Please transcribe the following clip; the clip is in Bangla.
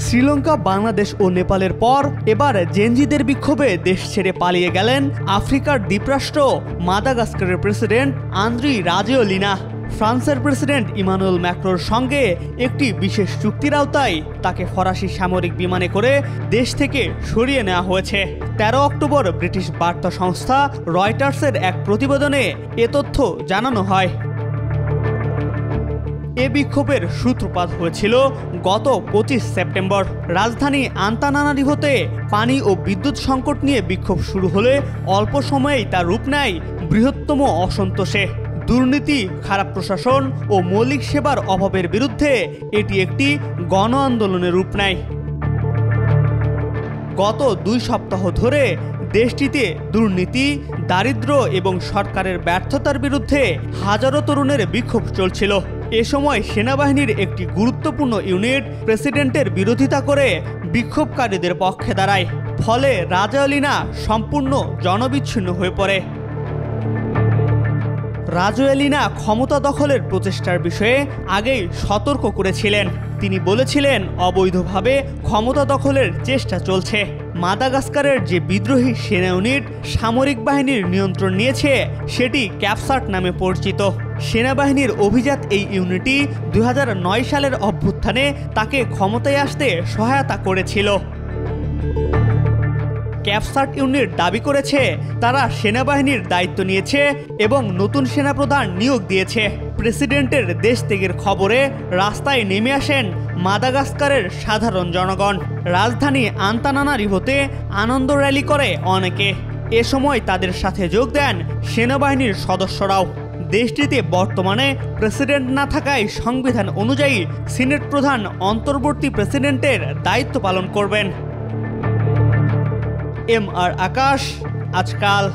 শ্রীলঙ্কা, বাংলাদেশ ও নেপালের পর এবার জেনজিদের বিক্ষোভে দেশ ছেড়ে পালিয়ে গেলেন আফ্রিকার দ্বীপরাষ্ট্র মাদাগাস্কারের প্রেসিডেন্ট আন্দ্রি রাজোয়েলিনা। ফ্রান্সের প্রেসিডেন্ট ইমানুয়েল ম্যাক্রোর সঙ্গে একটি বিশেষ চুক্তির আওতায় তাকে ফরাসি সামরিক বিমানে করে দেশ থেকে সরিয়ে নেওয়া হয়েছে। 13 অক্টোবর ব্রিটিশ বার্তা সংস্থা রয়টার্সের এক প্রতিবেদনে এ তথ্য জানানো হয়। এ বিক্ষোভের সূত্রপাত হয়েছিল গত 25 সেপ্টেম্বর। রাজধানী আন্তানানারিভোতে পানি ও বিদ্যুৎ সংকট নিয়ে বিক্ষোভ শুরু হলে অল্প সময়েই তা রূপ নেয় বৃহত্তম অসন্তোষে। দুর্নীতি, খারাপ প্রশাসন ও মৌলিক সেবার অভাবের বিরুদ্ধে এটি একটি গণ আন্দোলনের রূপ নেয়। গত 2 সপ্তাহ ধরে দেশটিতে দুর্নীতি, দারিদ্র্য এবং সরকারের ব্যর্থতার বিরুদ্ধে হাজারো তরুণের বিক্ষোভ চলছিল। এ সময় সেনাবাহিনীর একটি গুরুত্বপূর্ণ ইউনিট প্রেসিডেন্টের বিরোধিতা করে বিক্ষোভকারীদের পক্ষে দাঁড়ায়। ফলে রাজোয়েলিনা সম্পূর্ণ জনবিচ্ছিন্ন হয়ে পড়ে। রাজোয়েলিনা ক্ষমতা দখলের প্রচেষ্টার বিষয়ে আগেই সতর্ক করেছিলেন। তিনি বলেছিলেন, অবৈধভাবে ক্ষমতা দখলের চেষ্টা চলছে। মাদাগাস্কারের যে বিদ্রোহী সেনা ইউনিট সামরিক বাহিনীর নিয়ন্ত্রণ নিয়েছে সেটি ক্যাপসার্ট নামে পরিচিত। সেনাবাহিনীর অভিজাত এই ইউনিটই 2009 সালের অভ্যুত্থানে তাকে ক্ষমতায় আসতে সহায়তা করেছিল। ক্যাপসার্ট ইউনিট দাবি করেছে তারা সেনাবাহিনীর দায়িত্ব নিয়েছে এবং নতুন সেনাপ্রধান নিয়োগ দিয়েছে। প্রেসিডেন্টের দেশ ত্যাগের খবরে রাস্তায় নেমে আসেন মাদাগাস্কারের সাধারণ জনগণ। রাজধানী আন্তানানারিভোতে আনন্দ র্যালি করে অনেকে। এ সময় তাদের সাথে যোগ দেন সেনাবাহিনীর সদস্যরাও। দেশটিতে বর্তমানে প্রেসিডেন্ট না থাকায় সংবিধান অনুযায়ী সিনেট প্রধান অন্তর্বর্তী প্রেসিডেন্টের দায়িত্ব পালন করবেন। MR আকাশ, আজকাল।